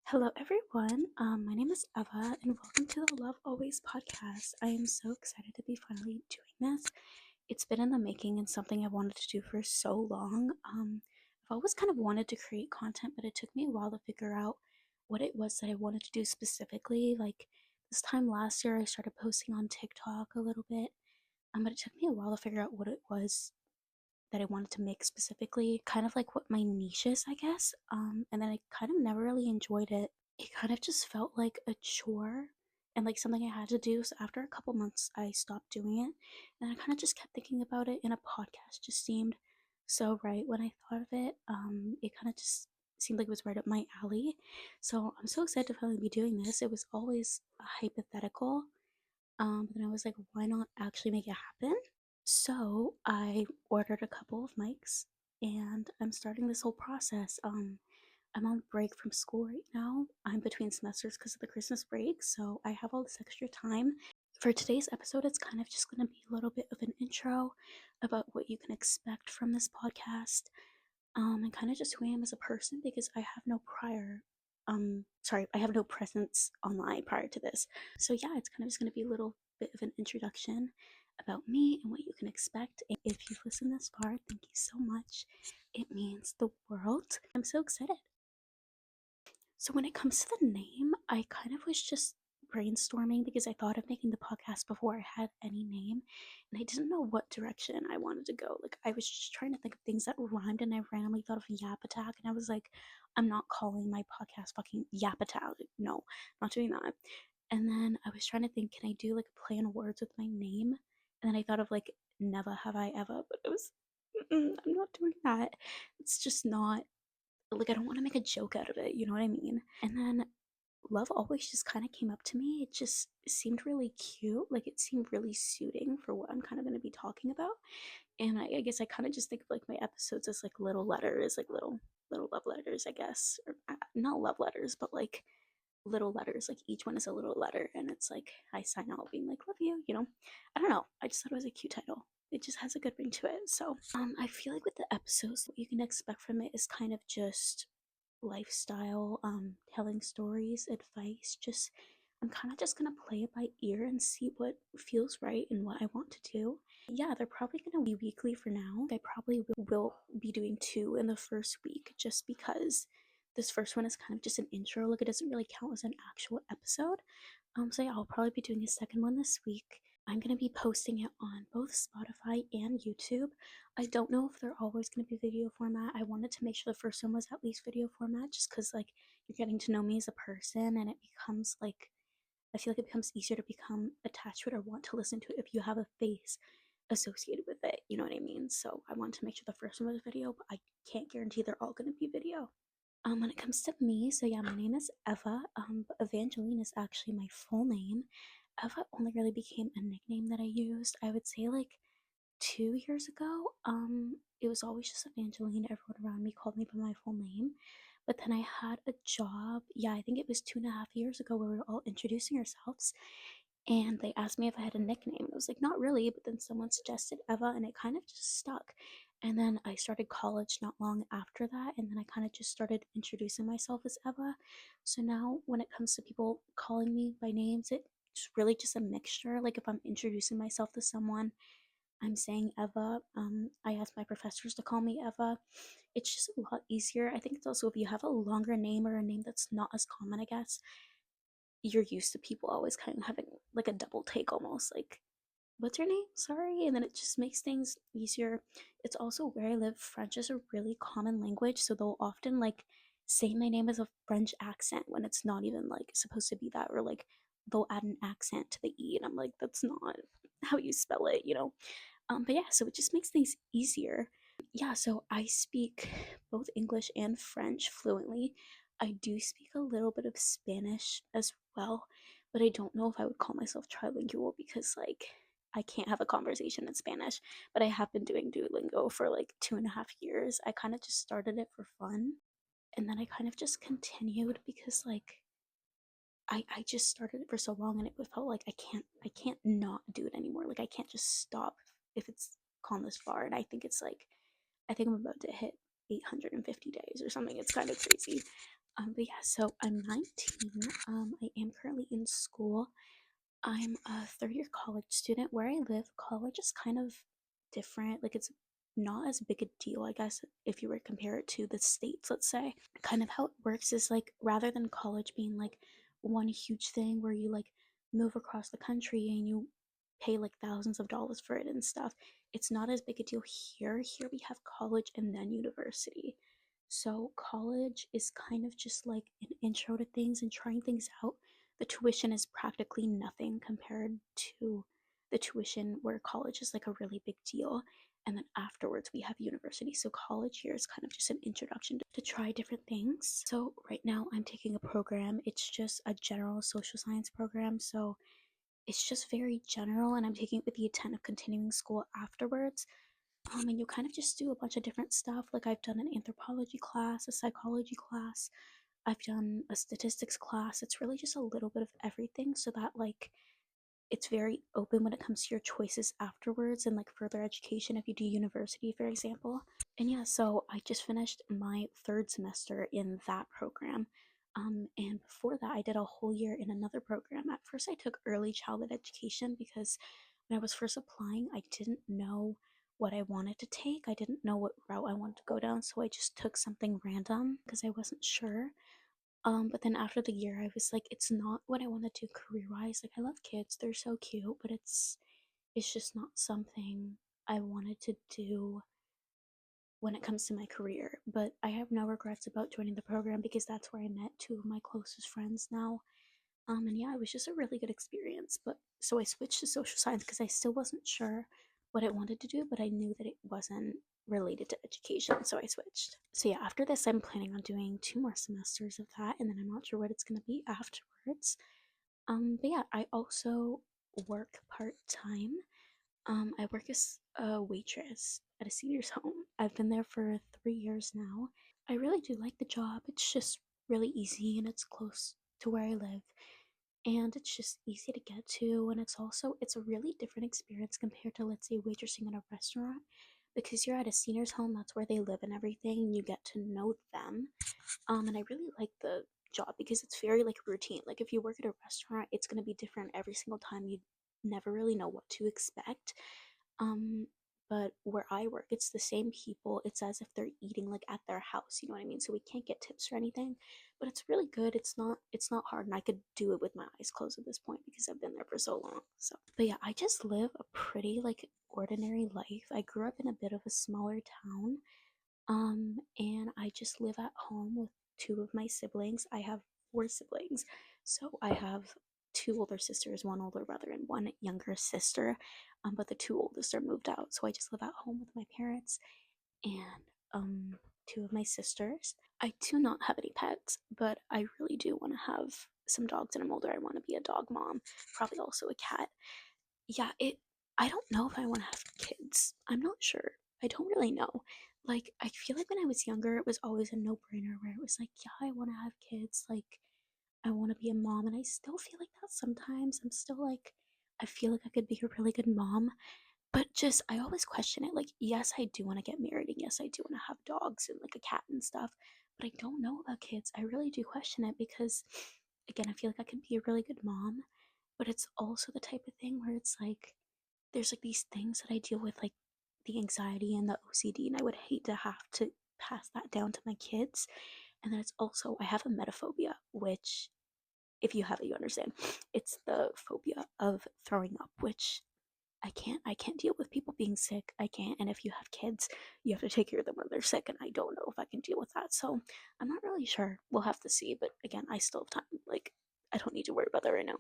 Hello, everyone. My name is Eva, and welcome to the Love Always podcast. I am so excited to be finally doing this. It's been in the making and something I wanted to do for so long. I've always kind of wanted to create content, but it took me a while to figure out what it was that I wanted to do specifically. Like this time last year, I started posting on TikTok a little bit, but it took me a while to figure out what it was that I wanted to make specifically, kind of like what my niche is, I guess. And then I kind of never really enjoyed it. It kind of just felt like a chore and like something I had to do. So after a couple months, I stopped doing it. And I kind of just kept thinking about it, and a podcast just seemed so right when I thought of it. It kind of just seemed like it was right up my alley. So I'm so excited to finally be doing this. It was always a hypothetical. But then I was like, why not actually make it happen? So I ordered a couple of mics and I'm starting this whole process. I'm on break from school right now. I'm between semesters because of the Christmas break, so I have all this extra time. For today's episode, it's kind of just going to be a little bit of an intro about what you can expect from this podcast, and kind of just who I am as a person because I have no I have no presence online prior to this. So yeah, it's kind of just going to be a little bit of an introduction about me and what you can expect. And if you've listened this far, thank you so much. It means the world. I'm so excited. So when it comes to the name, I kind of was just brainstorming because I thought of making the podcast before I had any name, and I didn't know what direction I wanted to go. Like I was just trying to think of things that rhymed, and I randomly thought of Yap Attack, and I was like, I'm not calling my podcast fucking Yap Attack. Like, no, not doing that. And then I was trying to think, can I do like a play on words with my name? And then I thought of like Never Have I Ever, but it was I'm not doing that. It's just not like I don't want to make a joke out of it, you know what I mean? And then Love Always just kind of came up to me. It just seemed really cute. Like it seemed really suiting for what I'm kind of going to be talking about. And I guess I kind of just think of like my episodes as like little letters, like little love letters, I guess, or not love letters, but like little letters. Like each one is a little letter, and it's like I sign out being like love you. You know, I don't know. I just thought it was a cute title. It just has a good ring to it. So I feel like with the episodes, what you can expect from it is kind of just lifestyle, telling stories, advice. Just I'm kind of just gonna play it by ear and see what feels right and what I want to do. Yeah, they're probably gonna be weekly for now. I probably will be doing two in the first week just because this first one is kind of just an intro. Like it doesn't really count as an actual episode. So yeah, I'll probably be doing a second one this week. I'm gonna be posting it on both Spotify and YouTube. I don't know if they're always gonna be video format. I wanted to make sure the first one was at least video format just because like you're getting to know me as a person, and it becomes like I feel like it becomes easier to become attached to it or want to listen to it if you have a face associated with it. You know what I mean? So I wanted to make sure the first one was video, but I can't guarantee they're all gonna be video. When it comes to me, so yeah, my name is Eva. But Evangeline is actually my full name. Eva only really became a nickname that I used, I would say like 2 years ago. It was always just Evangeline. Everyone around me called me by my full name. But then I had a job, yeah, I think it was 2.5 years ago, where we were all introducing ourselves and they asked me if I had a nickname. I was like, not really, but then someone suggested Eva, and it kind of just stuck. And then I started college not long after that, and then I kind of just started introducing myself as Eva. So now, when it comes to people calling me by names, it's really just a mixture. Like if I'm introducing myself to someone, I'm saying Eva. I asked my professors to call me Eva. It's just a lot easier. I think it's also if you have a longer name or a name that's not as common, I guess you're used to people always kind of having like a double take almost like what's your name, sorry, and then it just makes things easier. It's also where I live, French is a really common language, so they'll often like say my name as a French accent when it's not even like supposed to be that, or like they'll add an accent to the e and I'm like that's not how you spell it, you know. But yeah, so it just makes things easier. Yeah, so I speak both English and French fluently. I do speak a little bit of Spanish as well, but I don't know if I would call myself trilingual because, like, I can't have a conversation in Spanish. But I have been doing Duolingo for like 2.5 years. I kind of just started it for fun, and then I kind of just continued because, like, I just started it for so long and it felt like I can't not do it anymore. Like I can't just stop if it's gone this far. And I think it's like I think I'm about to hit 850 days or something. It's kind of crazy. But yeah, so I'm 19. I am currently in school. I'm a third year college student. Where I live, college is kind of different. Like, it's not as big a deal, I guess, if you were to compare it to the States, let's say. Kind of how it works is like, rather than college being like one huge thing where you like move across the country and you pay like thousands of dollars for it and stuff, it's not as big a deal here. Here we have college and then university. So, college is kind of just like an intro to things and trying things out. The tuition is practically nothing compared to the tuition where college is like a really big deal. And then afterwards, we have university. So, college here is kind of just an introduction to try different things. So, right now, I'm taking a program. It's just a general social science program. So, it's just very general, and I'm taking it with the intent of continuing school afterwards. And you kind of just do a bunch of different stuff. Like, I've done an anthropology class, a psychology class, I've done a statistics class. It's really just a little bit of everything so that like it's very open when it comes to your choices afterwards and like further education if you do university, for example. And yeah, so I just finished my third semester in that program. And before that, I did a whole year in another program. At first, I took early childhood education because when I was first applying, I didn't know what I wanted to take. I didn't know what route I wanted to go down, so I just took something random because I wasn't sure. But then after the year, I was like, it's not what I want to do career wise. Like, I love kids, they're so cute, but it's just not something I wanted to do when it comes to my career. But I have no regrets about joining the program because that's where I met two of my closest friends now. And yeah, it was just a really good experience. But so I switched to social science because I still wasn't sure what I wanted to do, but I knew that it wasn't related to education, so I switched. So yeah, after this, I'm planning on doing 2 more semesters of that, and then I'm not sure what it's gonna be afterwards. But yeah, I also work part time. I work as a waitress at a senior's home. I've been there for 3 years now. I really do like the job. It's just really easy and it's close to where I live, and it's just easy to get to, and it's a really different experience compared to, let's say, waitressing in a restaurant, because you're at a senior's home, that's where they live and everything, and you get to know them. And I really like the job because it's very like routine. Like, if you work at a restaurant, it's going to be different every single time. You never really know what to expect. um but where I work, it's the same people. It's as if they're eating like at their house, you know what I mean? So we can't get tips or anything, but it's really good. It's not hard, and I could do it with my eyes closed at this point because I've been there for so long. So, but yeah, I just live a pretty like ordinary life. I grew up in a bit of a smaller town, and I just live at home with two of my siblings. I have four siblings. So I have two older sisters, one older brother, and one younger sister. But the two oldest are moved out. So I just live at home with my parents and two of my sisters. I do not have any pets, but I really do want to have some dogs, and I'm older. I want to be a dog mom, probably also a cat. Yeah, I don't know if I want to have kids. I'm not sure. I don't really know. Like, I feel like when I was younger, it was always a no-brainer where it was like, yeah, I want to have kids. Like, I want to be a mom, and I still feel like that sometimes. I'm still like, I feel like I could be a really good mom, but just I always question it. Like, yes, I do want to get married, and yes, I do want to have dogs and like a cat and stuff, but I don't know about kids. I really do question it because, again, I feel like I could be a really good mom, but it's also the type of thing where it's like there's like these things that I deal with, like the anxiety and the OCD, and I would hate to have to pass that down to my kids. And then it's also, I have a metaphobia, which, if you have it, you understand. It's the phobia of throwing up, which I can't deal with people being sick. I can't. And if you have kids, you have to take care of them when they're sick, and I don't know if I can deal with that. So I'm not really sure. We'll have to see. But again, I still have time. Like, I don't need to worry about that right now.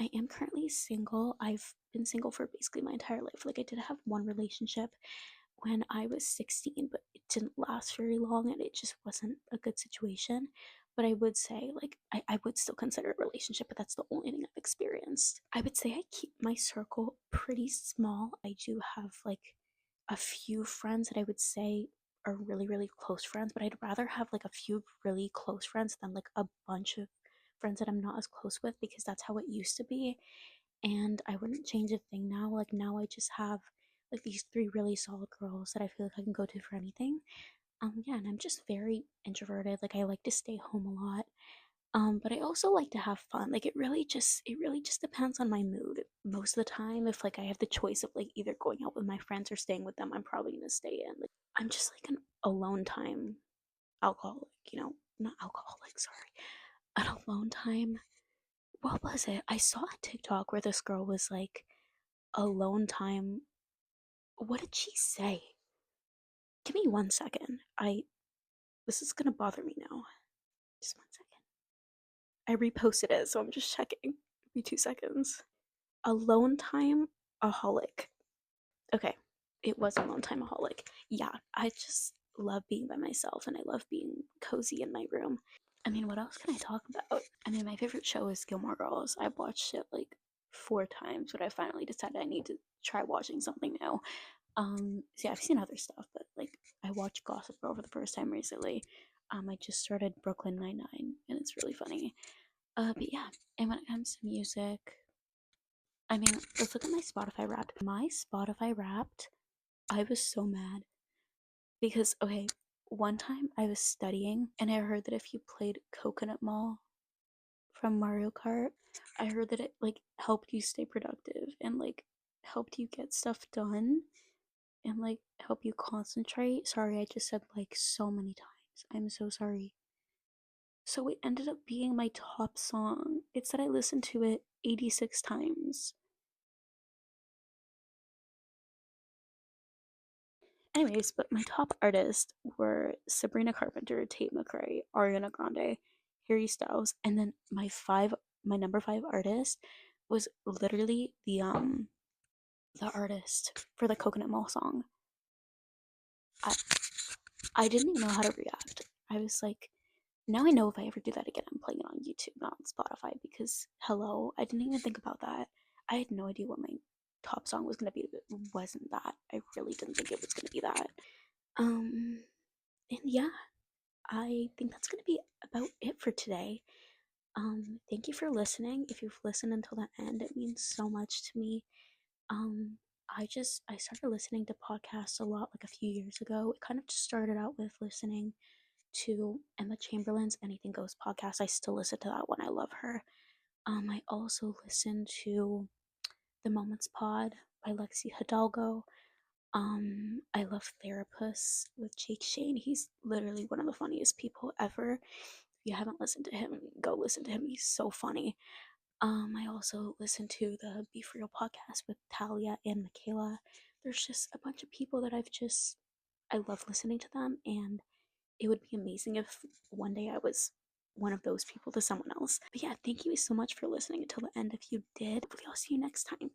I am currently single. I've been single for basically my entire life. Like, I did have one relationship when I was 16, but it didn't last very long and it just wasn't a good situation. But I would say, like, I would still consider it a relationship, but that's the only thing I've experienced. I would say I keep my circle pretty small. I do have, like, a few friends that I would say are really, really close friends, but I'd rather have, like, a few really close friends than, like, a bunch of friends that I'm not as close with because that's how it used to be. And I wouldn't change a thing now. Like, now I just have like these three really solid girls that I feel like I can go to for anything. Yeah, and I'm just very introverted. Like I like to stay home a lot. But I also like to have fun. Like it really just depends on my mood. Most of the time, if like I have the choice of like either going out with my friends or staying with them, I'm probably gonna stay in. Like I'm just like an alone time alcoholic, not alcoholic, sorry. An alone time. What was it? I saw a TikTok where this girl was like alone time. What did she say? Give me 1 second. This is gonna bother me now. Just 1 second. I reposted it, so I'm just checking. Give me 2 seconds. Alone time aholic. Okay, it was alone time aholic. Yeah, I just love being by myself and I love being cozy in my room. I mean, what else can I talk about? I mean, my favorite show is Gilmore Girls. I've watched it like 4 times, but I finally decided I need to try watching something new. So yeah, I've seen other stuff, but like I watched Gossip Girl for the first time recently. I just started Brooklyn Nine-Nine, and it's really funny. But yeah, and when it comes to music, I mean, let's look at my Spotify Wrapped. My Spotify Wrapped, I was so mad because, okay, one time I was studying and I heard that if you played Coconut Mall from Mario Kart, I heard that it like helped you stay productive and like helped you get stuff done and like help you concentrate. Sorry, I just said like so many times. I'm so sorry. So it ended up being my top song. It said I listened to it 86 times. Anyways, but my top artists were Sabrina Carpenter, Tate McRae, Ariana Grande, Harry Styles, and then my number five artist was literally the artist for the Coconut Mall song. I I didn't even know how to react. I was like, now I know if I ever do that again, I'm playing it on YouTube, not on Spotify, because hello, I didn't even think about that. I had no idea what my top song was gonna be. It wasn't that. I really didn't think it was gonna be that. Um, and yeah, I think that's going to be about it for today. Thank you for listening. If you've listened until the end, it means so much to me. Um, I started listening to podcasts a lot like a few years ago. It kind of just started out with listening to Emma Chamberlain's Anything Goes podcast. I still listen to that one. I love her. I also listen to The Moments Pod by Lexi Hidalgo. I love Therapists with Jake Shane. He's literally one of the funniest people ever. If you haven't listened to him, go listen to him. He's so funny. I also listen to the Be For Real podcast with Talia and Michaela. There's just a bunch of people that I love listening to them, and it would be amazing if one day I was one of those people to someone else. But yeah, thank you so much for listening until the end. If you did, hopefully I'll see you next time.